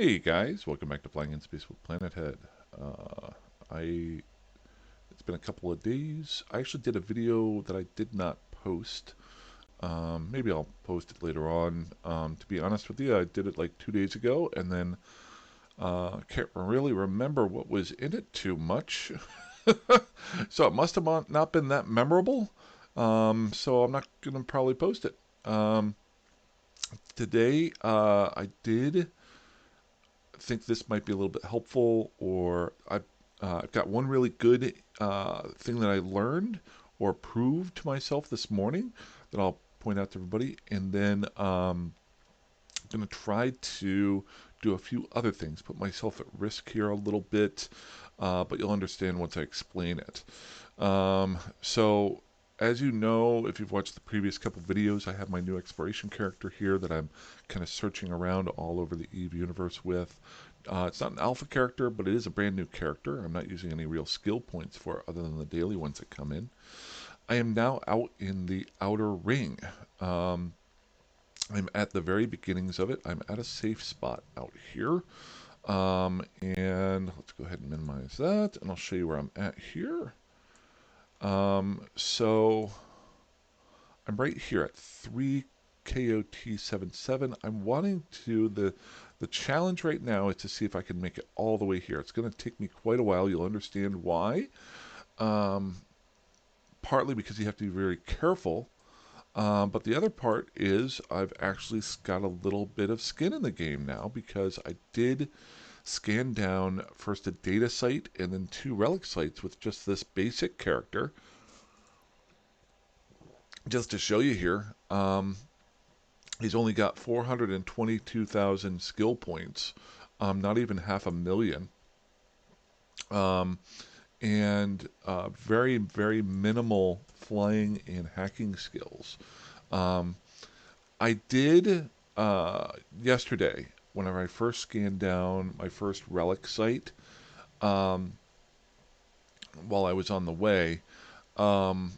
Hey guys, welcome back to Flying in Space with Planet Head. Uh, I It's been a couple of days. I actually did a video that I did not post. Maybe I'll post it later on. To be honest with you, I did it like 2 days ago, and then can't really remember what was in it too much. So it must have not been that memorable. So I'm not gonna probably post it. Today, I did think this might be a little bit helpful, or I've got one really good thing that I learned or proved to myself this morning that I'll point out to everybody, and then I'm going to try to do a few other things, put myself at risk here a little bit, but you'll understand once I explain it. So, as you know, if you've watched the previous couple videos, I have my new exploration character here that I'm kind of searching around all over the EVE universe with. It's not an alpha character, but it is a brand new character. I'm not using any real skill points for it other than the daily ones that come in. I am now out in the outer ring. Um, I'm at the very beginnings of it. I'm at a safe spot out here. And let's go ahead and minimize that, and I'll show you where I'm at here. So I'm right here at 3KOT77. I'm wanting to, the challenge right now is to see if I can make it all the way here. It's going to take me quite a while. You'll understand why. Um, Partly because you have to be very careful. But the other part is I've actually got a little bit of skin in the game now because I did scan down first a data site and then two relic sites with just this basic character. Just to show you here, he's only got 422,000 skill points, not even half a million, um, and very, very minimal flying and hacking skills. Um, I did yesterday, whenever I first scanned down my first relic site, um, while I was on the way, um,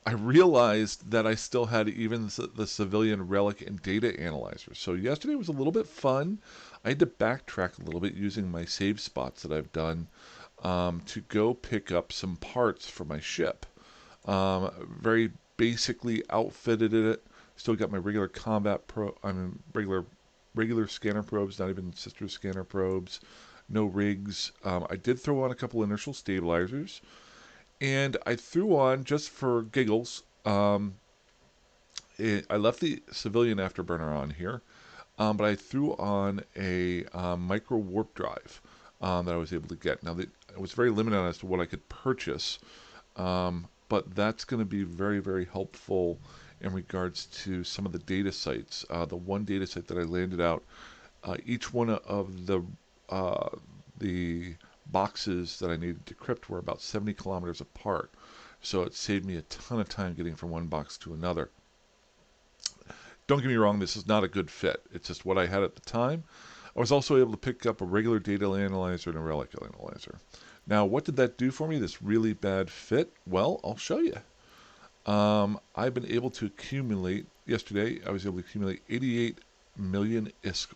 I realized that I still had even the civilian relic and data analyzer. So yesterday was a little bit fun. I had to backtrack a little bit using my save spots that I've done to go pick up some parts for my ship. Very basically outfitted it. Still got my regular combat regular scanner probes, not even sister scanner probes. No rigs. I did throw on a couple inertial stabilizers, and I threw on just for giggles. I left the civilian afterburner on here, but I threw on a micro warp drive that I was able to get. Now, I was very limited as to what I could purchase, but that's going to be very, very helpful in regards to some of the data sites. The one data site that I landed out, each one of the boxes that I needed to crypt were about 70 kilometers apart. So it saved me a ton of time getting from one box to another. Don't get me wrong, this is not a good fit. It's just what I had at the time. I was also able to pick up a regular data analyzer and a relic analyzer. Now, what did that do for me, this really bad fit? Well, I'll show you. I've been able to accumulate, yesterday, I was able to accumulate 88 million ISK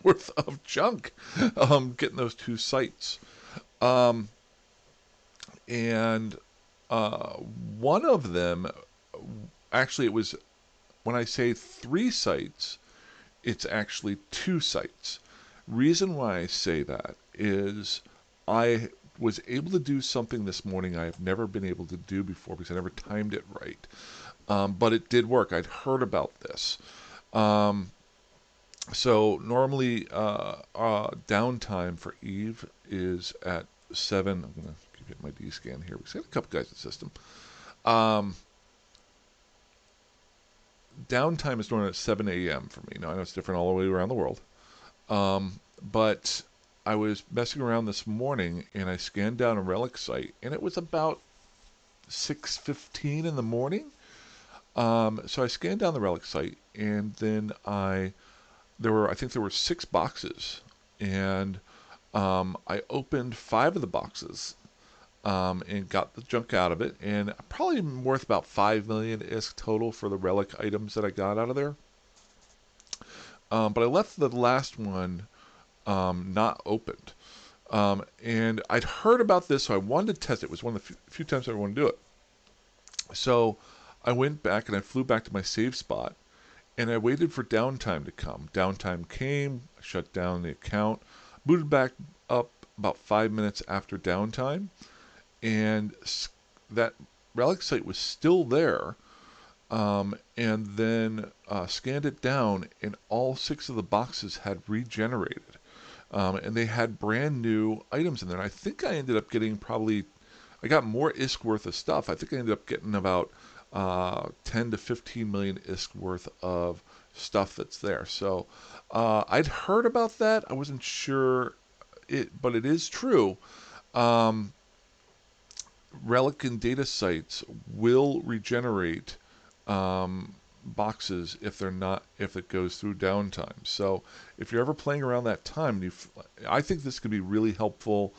worth of junk getting those two sites. Um, and one of them, actually, it was, when I say three sites, it's actually two sites. Reason why I say that is I was able to do something this morning I have never been able to do before because I never timed it right. But it did work. I'd heard about this. Um, so normally downtime for Eve is at 7. I'm going to get my D scan here. We've got a couple guys in the system. Um, Downtime is normally at 7 a.m. for me. Now I know it's different all the way around the world. But I was messing around this morning and I scanned down a relic site and it was about 6:15 in the morning. So I scanned down the relic site and then I think there were 6 boxes, and I opened 5 of the boxes and got the junk out of it, and probably worth about 5 million ISK total for the relic items that I got out of there. But I left the last one not opened. And I'd heard about this, so I wanted to test it. It was one of the few times I wanted to do it. So I went back and I flew back to my save spot, and I waited for downtime to come. Downtime came, I shut down the account, booted back up about 5 minutes after downtime, and that relic site was still there. And then scanned it down, and all 6 of the boxes had regenerated. And they had brand new items in there. And I think I ended up getting I got more ISK worth of stuff. I think I ended up getting about 10 to 15 million ISK worth of stuff that's there. So I'd heard about that. I wasn't sure but it is true. Um, Relic and data sites will regenerate boxes if it goes through downtime. So if you're ever playing around that time, I think this could be really helpful.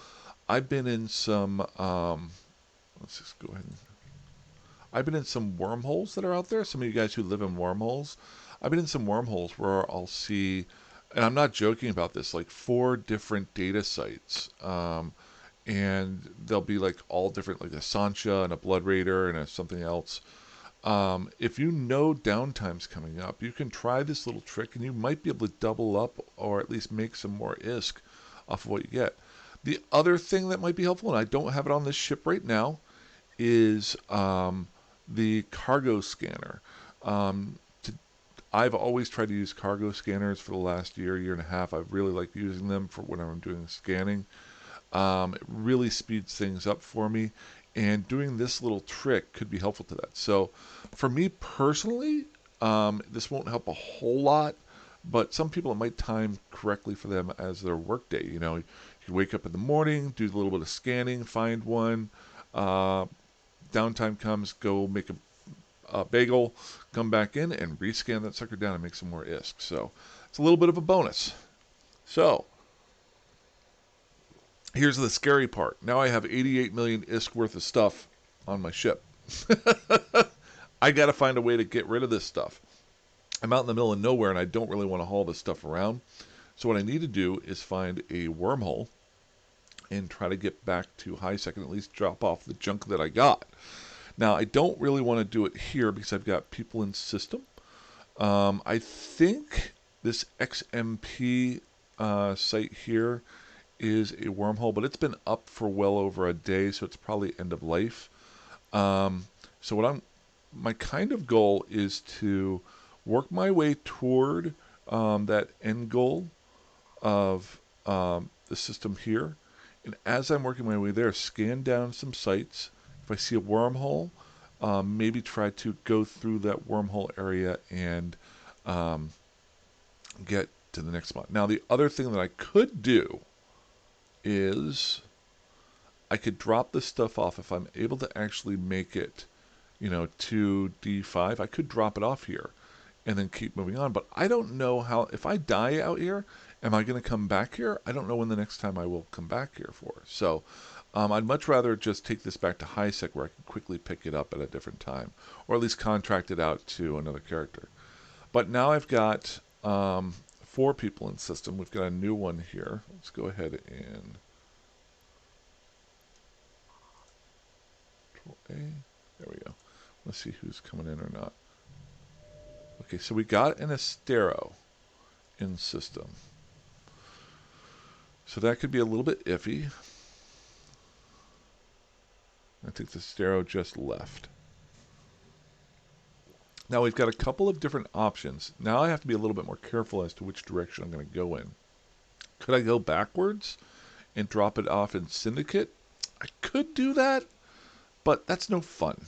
I've been in some let's just go ahead. I've been in some wormholes that are out there. Some of you guys who live in wormholes, I've been in some wormholes where I'll see, and I'm not joking about this, like 4 different data sites. And they'll be like all different, like a Sancha and a Blood Raider and something else. If you know downtime's coming up, you can try this little trick, and you might be able to double up or at least make some more ISK off of what you get. The other thing that might be helpful, and I don't have it on this ship right now, is the cargo scanner. I've always tried to use cargo scanners for the last year and a half. I've really liked using them for when I'm doing scanning. It really speeds things up for me, and doing this little trick could be helpful to that. So for me personally, this won't help a whole lot, but some people it might time correctly for them as their workday. You wake up in the morning, do a little bit of scanning, find one, downtime comes, go make a bagel, come back in and rescan that sucker down and make some more ISK. So it's a little bit of a bonus. So here's the scary part. Now I have 88 million ISK worth of stuff on my ship. I got to find a way to get rid of this stuff. I'm out in the middle of nowhere and I don't really want to haul this stuff around. So what I need to do is find a wormhole and try to get back to HiSec and at least drop off the junk that I got. Now, I don't really want to do it here because I've got people in system. I think this XMP site here is a wormhole, but it's been up for well over a day, so it's probably end of life. So my kind of goal is to work my way toward that end goal of the system here. And as I'm working my way there, scan down some sites. If I see a wormhole, maybe try to go through that wormhole area and get to the next spot. Now, the other thing that I could do is I could drop this stuff off. If I'm able to actually make it, to D5, I could drop it off here and then keep moving on. But I don't know if I die out here, am I going to come back here? I don't know when the next time I will come back here for. So I'd much rather just take this back to HiSec where I can quickly pick it up at a different time, or at least contract it out to another character. But now I've got 4 people in system. We've got a new one here. Let's go ahead and Control A. There we go. Let's see who's coming in or not. Okay, so we got an Astero in system. So that could be a little bit iffy. I think the Astero just left. Now we've got a couple of different options. Now I have to be a little bit more careful as to which direction I'm going to go in. Could I go backwards and drop it off in Syndicate? I could do that, but that's no fun.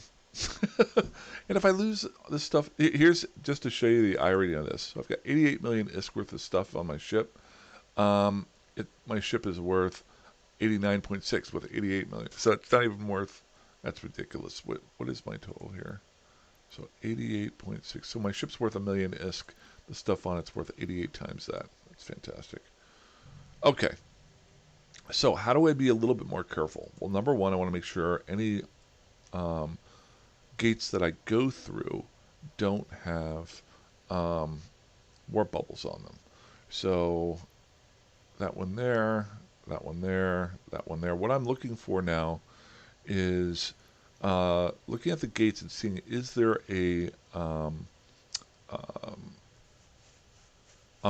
And if I lose this stuff, here's just to show you the irony of this. So I've got 88 million ISK worth of stuff on my ship. My ship is worth 89.6 with 88 million. So it's not even worth, that's ridiculous. What is my total here? So 88.6. So my ship's worth 1 million ISK. The stuff on it's worth 88 times that. That's fantastic. Okay. So how do I be a little bit more careful? Well, number one, I want to make sure any gates that I go through don't have warp bubbles on them. So that one there, that one there, that one there. What I'm looking for now is looking at the gates and seeing, is there a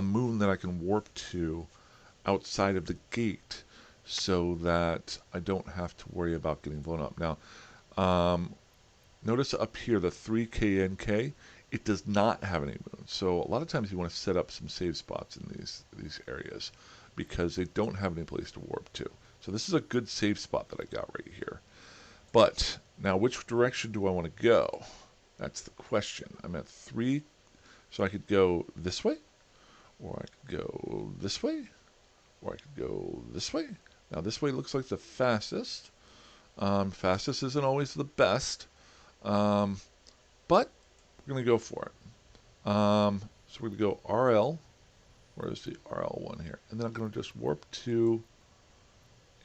moon that I can warp to outside of the gate so that I don't have to worry about getting blown up. Now, notice up here, the 3KNK, it does not have any moons. So a lot of times you want to set up some save spots in these areas because they don't have any place to warp to. So this is a good save spot that I got right here. But now which direction do I want to go? That's the question. I'm at 3, so I could go this way, or I could go this way, or I could go this way. Now this way looks like the fastest. Fastest isn't always the best, but we're going to go for it. So we're going to go RL. Where's the RL one here? And then I'm going to just warp to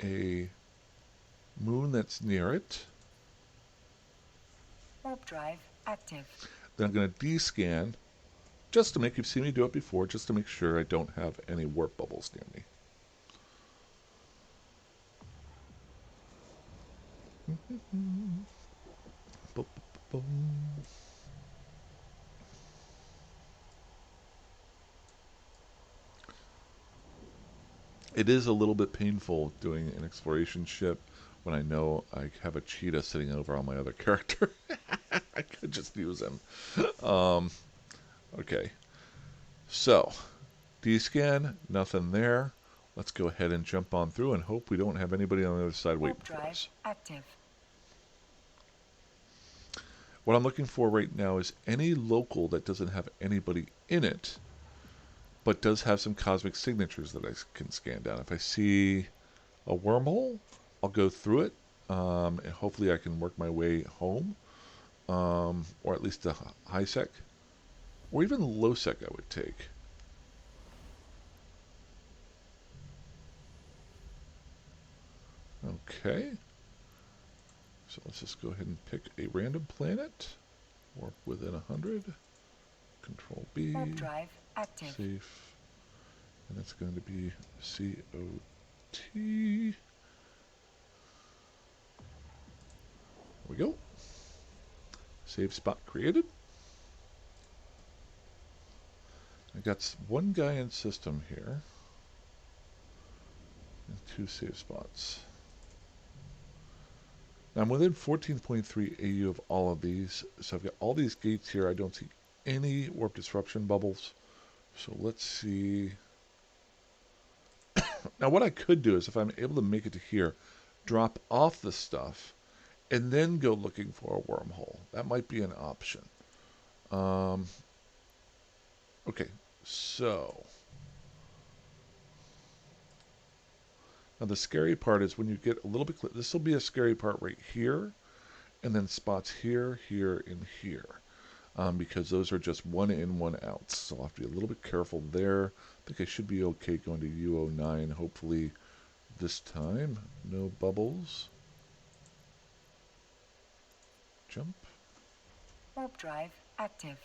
a moon that's near it. Warp drive active. Then I'm going to descan, just to make, you've seen me do it before, just to make sure I don't have any warp bubbles near me. It is a little bit painful doing an exploration ship when I know I have a cheetah sitting over on my other character. I could just use him. Okay. So, descan, nothing there. Let's go ahead and jump on through and hope we don't have anybody on the other side waiting for us. Active. What I'm looking for right now is any local that doesn't have anybody in it, but does have some cosmic signatures that I can scan down. If I see a wormhole, I'll go through it, and hopefully I can work my way home, or at least a high sec, or even low sec I would take. Okay, so let's just go ahead and pick a random planet, warp within 100, Control B, Warp drive active. safe, and it's going to be COT. There we go. Save spot created. I got one guy in system here, and 2 save spots. Now I'm within 14.3 AU of all of these, so I've got all these gates here. I don't see any warp disruption bubbles. So let's see. Now what I could do is, if I'm able to make it to here, drop off the stuff and then go looking for a wormhole. That might be an option. Okay, so now the scary part is when you get a little bit, this will be a scary part right here, and then spots here, here, and here. Because those are just one in, one out. So I'll have to be a little bit careful there. I think I should be okay going to U09, hopefully this time. No bubbles. Jump. Warp drive active.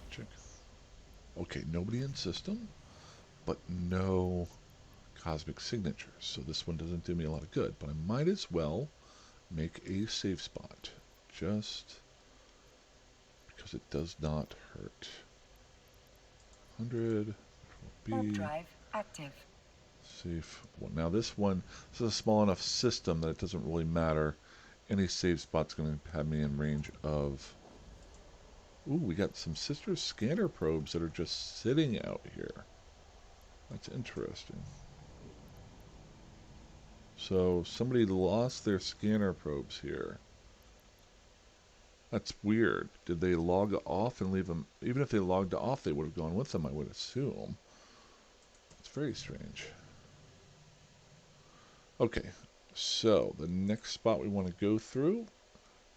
Check. Okay, nobody in system, but no cosmic signatures. So this one doesn't do me a lot of good, but I might as well make a safe spot, just because it does not hurt. 100, Warp B, drive active. safe one. Now this is a small enough system that it doesn't really matter. Any save spot's going to have me in range of... Ooh, we got some sister scanner probes that are just sitting out here. That's interesting. So somebody lost their scanner probes here. That's weird. Did they log off and leave them? Even if they logged off, they would have gone with them, I would assume. It's very strange. Okay, So the next spot we want to go through,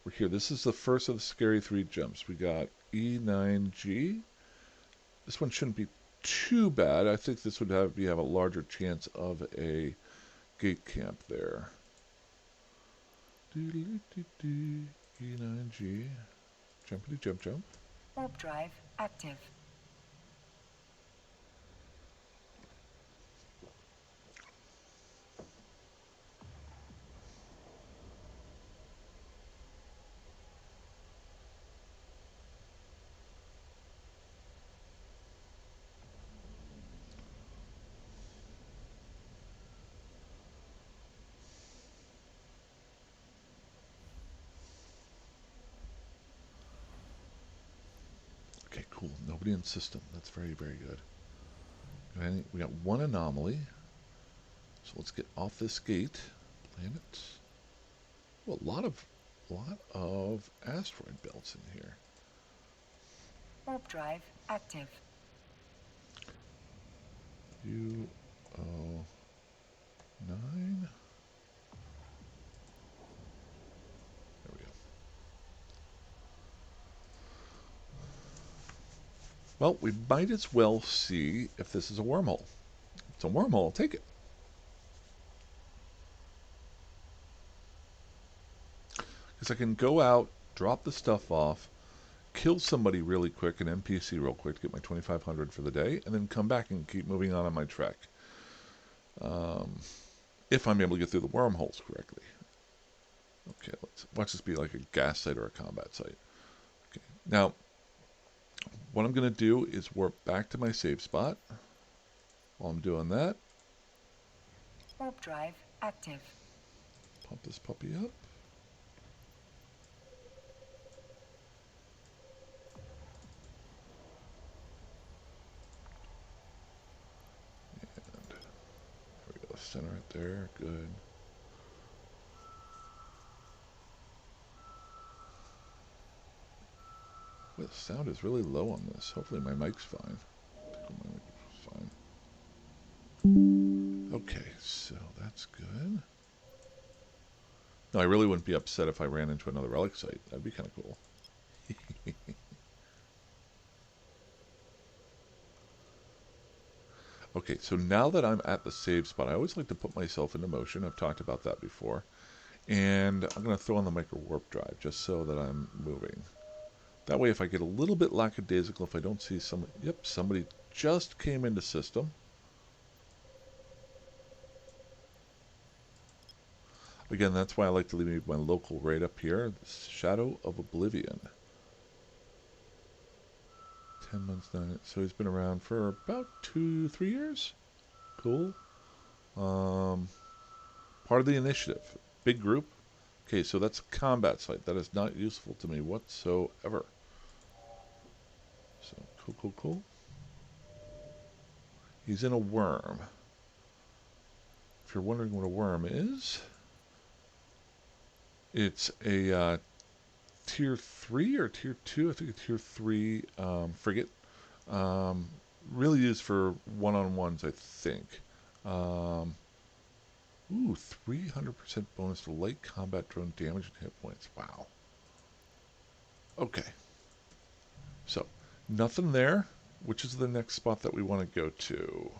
we're here. This is the first of the scary 3 jumps. We got E9G. This one shouldn't be too bad. I think this would have a larger chance of a gate camp there. E9G. Jumpity jump jump. Warp drive active. Okay, cool. Nobody in system. That's very, very good. And we got 1 anomaly. So let's get off this gate. Planet. Well, a lot of asteroid belts in here. Warp drive active. UO9. There we go. Well, we might as well see if this is a wormhole. If it's a wormhole, I'll take it. Because I can go out, drop the stuff off, kill somebody really quick, an NPC real quick to get my 2,500 for the day, and then come back and keep moving on my trek. If I'm able to get through the wormholes correctly. Okay, let's watch this be like a gas site or a combat site. Okay, now what I'm going to do is warp back to my save spot. While I'm doing that, Warp drive active. pump this puppy up. And there we go, center it there, good. Well, the sound is really low on this. Hopefully my mic's fine. My mic's fine. Okay, so that's good. No, I really wouldn't be upset if I ran into another relic site. That'd be kind of cool. Okay, so now that I'm at the save spot, I always like to put myself into motion. I've talked about that before. And I'm going to throw on the micro warp drive just so that I'm moving. That way, if I get a little bit lackadaisical, if I don't see somebody... Yep, somebody just came into system. Again, that's why I like to leave my local right up here. Shadow of Oblivion. 10 months, 9... So he's been around for about 2-3 years. Cool. Part of the initiative. Big group. Okay, so that's a combat site. That is not useful to me whatsoever. So, cool, cool, cool. He's in a worm. If you're wondering what a worm is, it's a tier 3 or tier 2, I think a tier 3 frigate. Really used for one-on-ones, I think. Ooh, 300% bonus to light combat drone damage and hit points. Wow. Okay. So, nothing there, which is the next spot that we want to go to.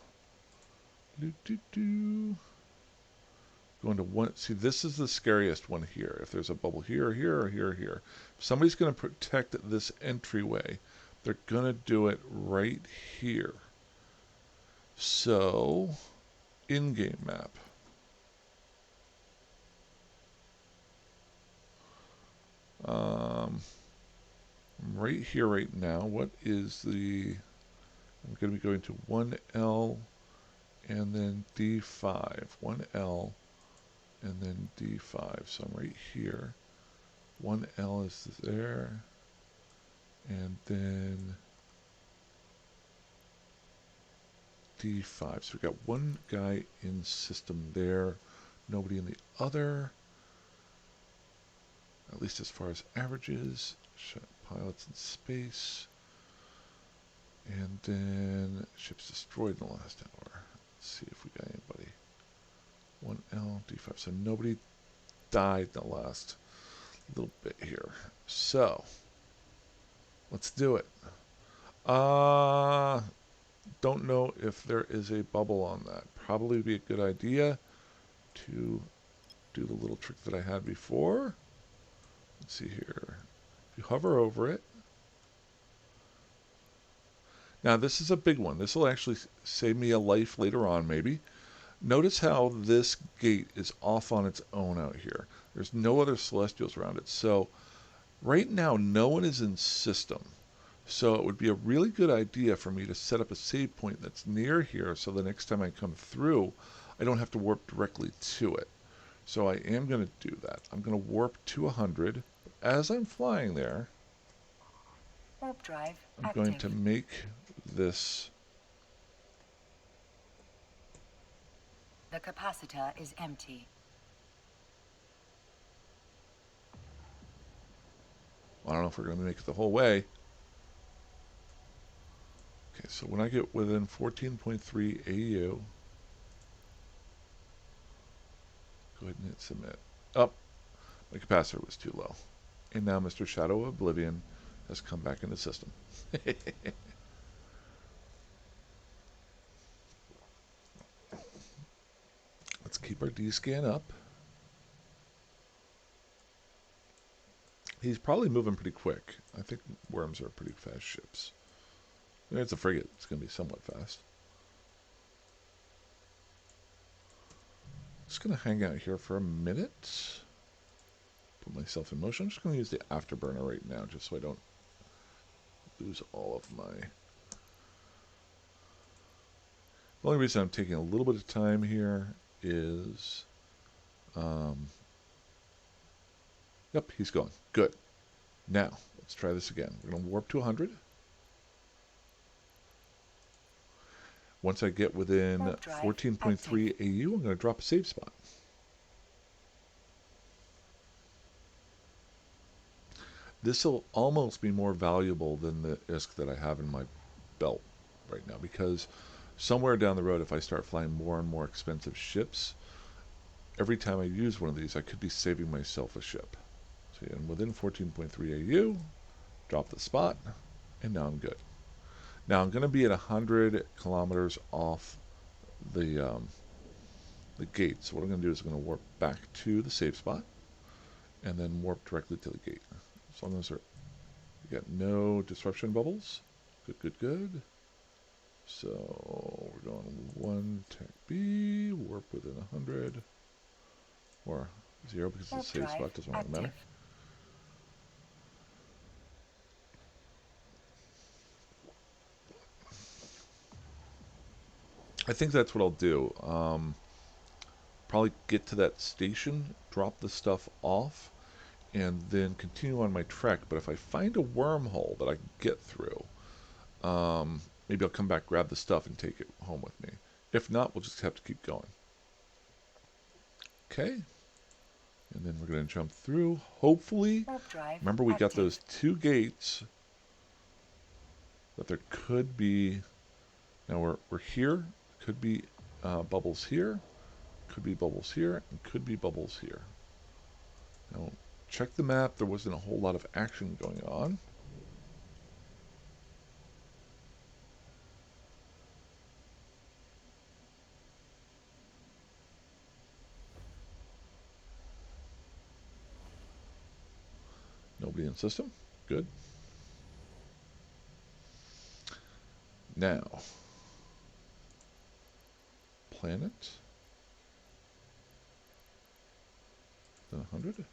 Going to one. See, this is the scariest one here. If there's a bubble here, here, or here, or here. If somebody's going to protect this entryway, they're going to do it right here. So, in-game map. Right here, right now, what is the... I'm going to be going to 1L and then D5. 1L and then D5. So I'm right here. 1L is there. And then D5. So we've got one guy in system there. Nobody in the other. At least as far as averages. Pilots in space. And then ships destroyed in the last hour. Let's see if we got anybody. 1L, D5. So nobody died in the last little bit here. So let's do it. Don't know if there is a bubble on that. Probably would be a good idea to do the little trick that I had before. Let's see here. If you hover over it. Now this is a big one. This will actually save me a life later on maybe. Notice how this gate is off on its own out here. There's no other celestials around it. So right now no one is in system. So it would be a really good idea for me to set up a save point that's near here so the next time I come through, I don't have to warp directly to it. So I am going to do that. I'm going to warp to 100. As I'm flying there, Warp drive I'm active. going to make this. The capacitor is empty. I don't know if we're going to make it the whole way. Okay, so when I get within 14.3 AU, go ahead and hit submit. Up. My capacitor was too low. And now Mr. Shadow of Oblivion has come back in the system. Let's keep our D-scan up. He's probably moving pretty quick. I think worms are pretty fast ships. It's a frigate. It's going to be somewhat fast. Just going to hang out here for a minute. Put myself in motion. I'm just going to use the afterburner right now just so I don't lose all of my... The only reason I'm taking a little bit of time here is... Yep, he's gone. Good. Now, let's try this again. We're going to warp to 100. Once I get within 14.3 AU, I'm going to drop a save spot. This will almost be more valuable than the ISK that I have in my belt right now, because somewhere down the road, if I start flying more and more expensive ships, every time I use one of these, I could be saving myself a ship. So and within 14.3 AU, drop the spot, and now I'm good. Now I'm going to be at 100 kilometers off the gate. So what I'm going to do is I'm going to warp back to the save spot, and then warp directly to the gate. As long as we got no disruption bubbles. Good, good, good. So we're going 1 tech B, warp within 100, or 0 because the save spot doesn't really matter. I think that's what I'll do. Probably get to that station, drop the stuff off, and then continue on my trek. But if I find a wormhole that I can get through, maybe I'll come back, grab the stuff, and take it home with me. If not, we'll just have to keep going. Okay. And then we're going to jump through. Hopefully, remember we got those 2 gates. But there could be... Now we're here. Could be bubbles here. Could be bubbles here. And could be bubbles here. Now, check the map. There wasn't a whole lot of action going on. Nobody in system. Good. Now, planet. Then 100.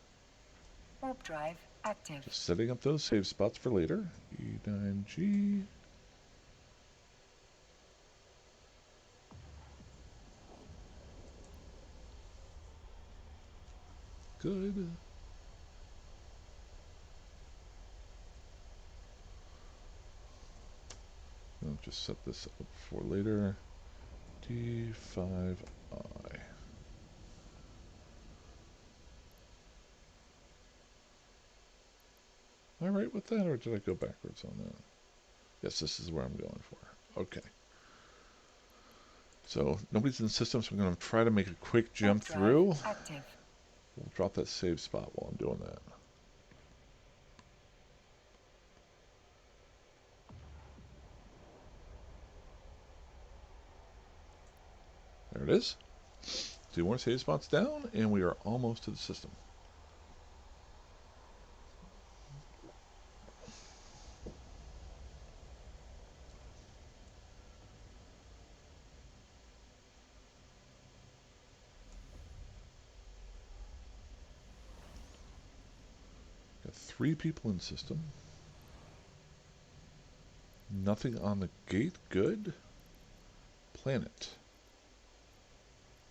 Warp drive active. Just setting up those save spots for later. E9G. Good. I'll just set this up for later. D5I. Am I right with that, or did I go backwards on that? Yes, this is where I'm going for. Okay. So nobody's in the system, so I'm going to try to make a quick jump Warp drive through. active. We'll drop that save spot while I'm doing that. There it is. 2 more save spots down, and we are almost to the system. Got 3 people in system. Nothing on the gate. Good. Planet.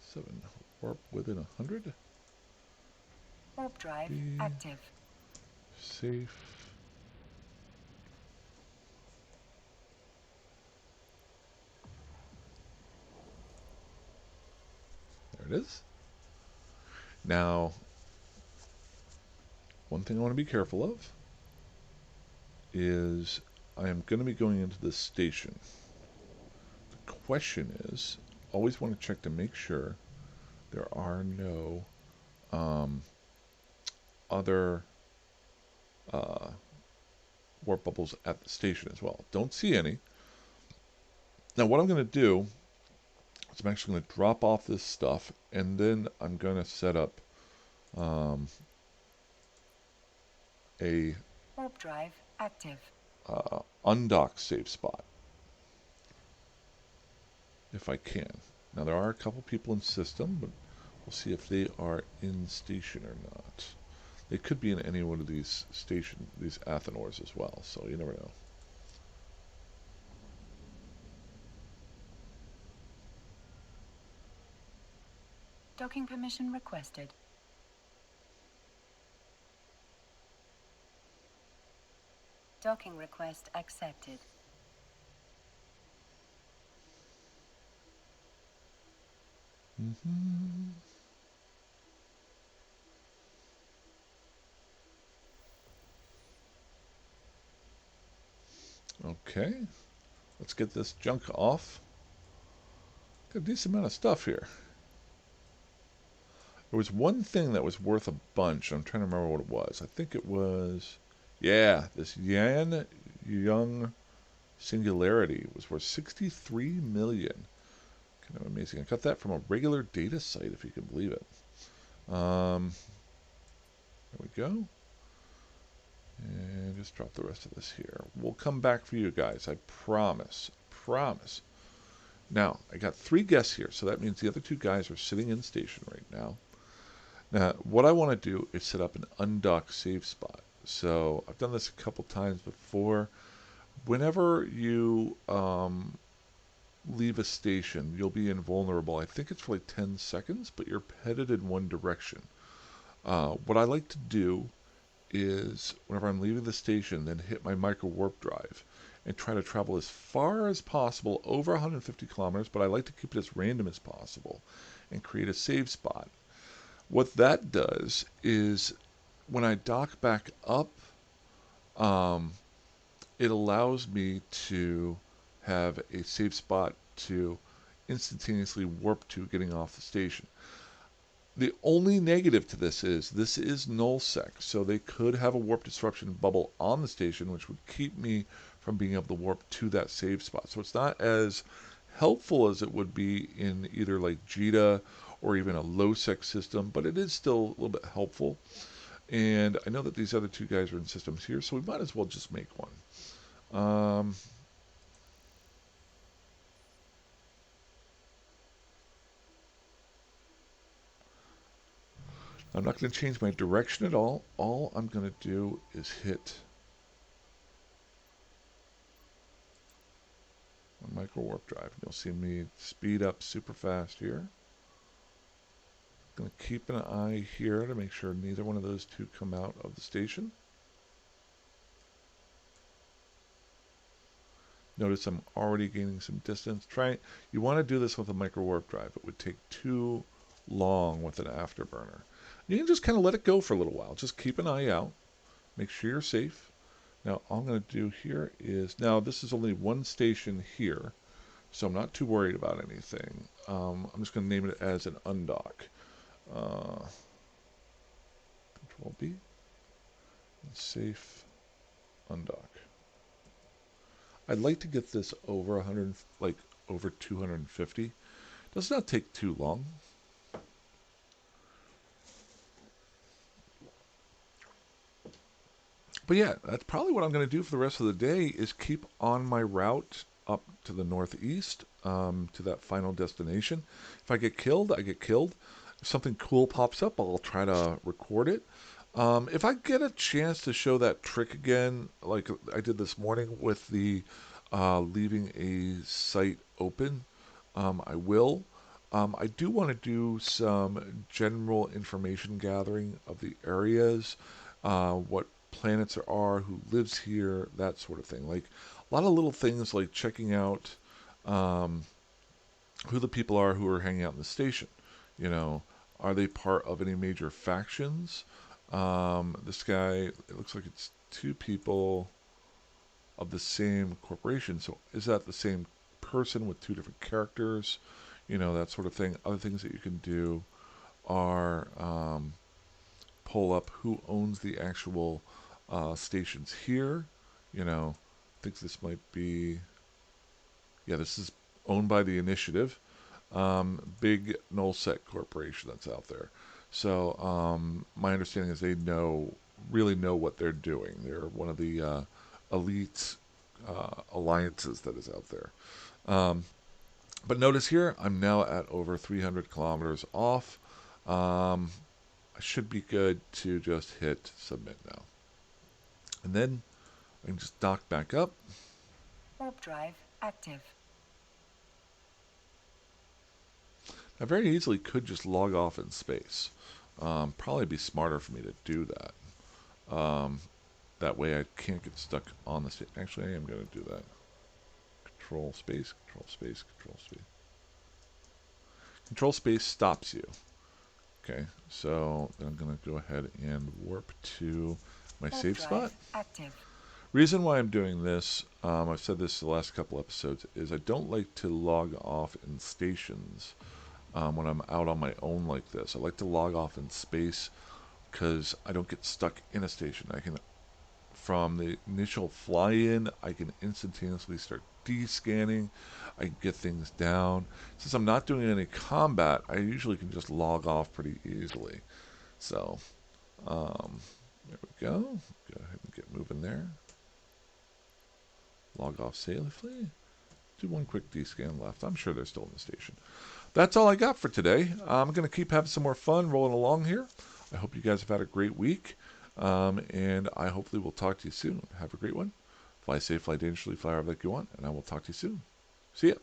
7. Warp within 100. Warp drive B. active. Safe. There it is. Now, one thing I want to be careful of is I am going to be going into this station. The question is, always want to check to make sure there are no other warp bubbles at the station as well. Don't see any. Now what I'm going to do is I'm actually going to drop off this stuff, and then I'm going to set up a Warp drive active. undock save spot if I can. Now there are a couple people in system, but we'll see if they are in station or not. They could be in any one of these stations, these Athenors as well, so you never know. Docking permission requested. Docking request accepted. Okay, let's get this junk off. Got a decent amount of stuff here. There was one thing that was worth a bunch. I'm trying to remember what it was. I think it was, yeah, this Yan Young Singularity was worth 63 million. Kind of amazing. I got that from a regular data site, if you can believe it. There we go. And just drop the rest of this here. We'll come back for you guys. I promise. Promise. Now, I got 3 guests here, so that means the other 2 guys are sitting in station right now. Now, what I want to do is set up an undock save spot. So, I've done this a couple times before. Whenever you leave a station, you'll be invulnerable. I think it's for like 10 seconds, but you're headed in one direction. What I like to do is, whenever I'm leaving the station, then hit my micro warp drive and try to travel as far as possible, over 150 kilometers, but I like to keep it as random as possible and create a save spot. What that does is, when I dock back up, it allows me to have a save spot to instantaneously warp to getting off the station. The only negative to this is nullsec, so they could have a warp disruption bubble on the station, which would keep me from being able to warp to that save spot. So it's not as helpful as it would be in either like JITA or even a low sec system, but it is still a little bit helpful. And I know that these other 2 guys are in systems here, so we might as well just make one. I'm not going to change my direction at all. All I'm going to do is hit my micro warp drive. You'll see me speed up super fast here. Going to keep an eye here to make sure neither one of those 2 come out of the station. Notice I'm already gaining some distance. You want to do this with a micro warp drive. It would take too long with an afterburner. You can just kind of let it go for a little while. Just keep an eye out. Make sure you're safe. Now, all I'm going to do here is, now this is only one station here, So I'm not too worried about anything. I'm just going to name it as an undock. Control B. And safe undock. I'd like to get this over 100, like over 250. Does not take too long. But yeah, that's probably what I'm going to do for the rest of the day is keep on my route up to the northeast to that final destination. If I get killed, I get killed. If something cool pops up, I'll try to record it. If I get a chance to show that trick again, like I did this morning with the leaving a site open, I will. I do want to do some general information gathering of the areas, what planets there are, who lives here, that sort of thing. Like a lot of little things like checking out who the people are who are hanging out in the station. You know, are they part of any major factions? This guy, it looks like it's two people of the same corporation. So is that the same person with two different characters? You know, that sort of thing. Other things that you can do are pull up who owns the actual stations here. You know, I think this might be, yeah, this is owned by the Initiative. Big Nullsec Corporation that's out there. So my understanding is they really know what they're doing. They're one of the elite alliances that is out there. But notice here, I'm now at over 300 kilometers off. I should be good to just hit submit now. And then I can just dock back up. Warp drive active. I very easily could just log off in space. Probably be smarter for me to do that. That way I can't get stuck on the station. Actually, I am going to do that. Control space, control space, control space. Control space stops you. Okay, so then I'm going to go ahead and warp to my Warp safe drive spot. active. Reason why I'm doing this, I've said this the last couple episodes, is I don't like to log off in stations when I'm out on my own like this. I like to log off in space because I don't get stuck in a station. I can, from the initial fly-in, I can instantaneously start de-scanning. I can get things down. Since I'm not doing any combat, I usually can just log off pretty easily. So, there we go. Go ahead and get moving there. Log off safely. Do one quick D-scan left. I'm sure they're still in the station. That's all I got for today. I'm going to keep having some more fun rolling along here. I hope you guys have had a great week. And I hopefully will talk to you soon. Have a great one. Fly safe, fly dangerously, fly wherever you want. And I will talk to you soon. See ya.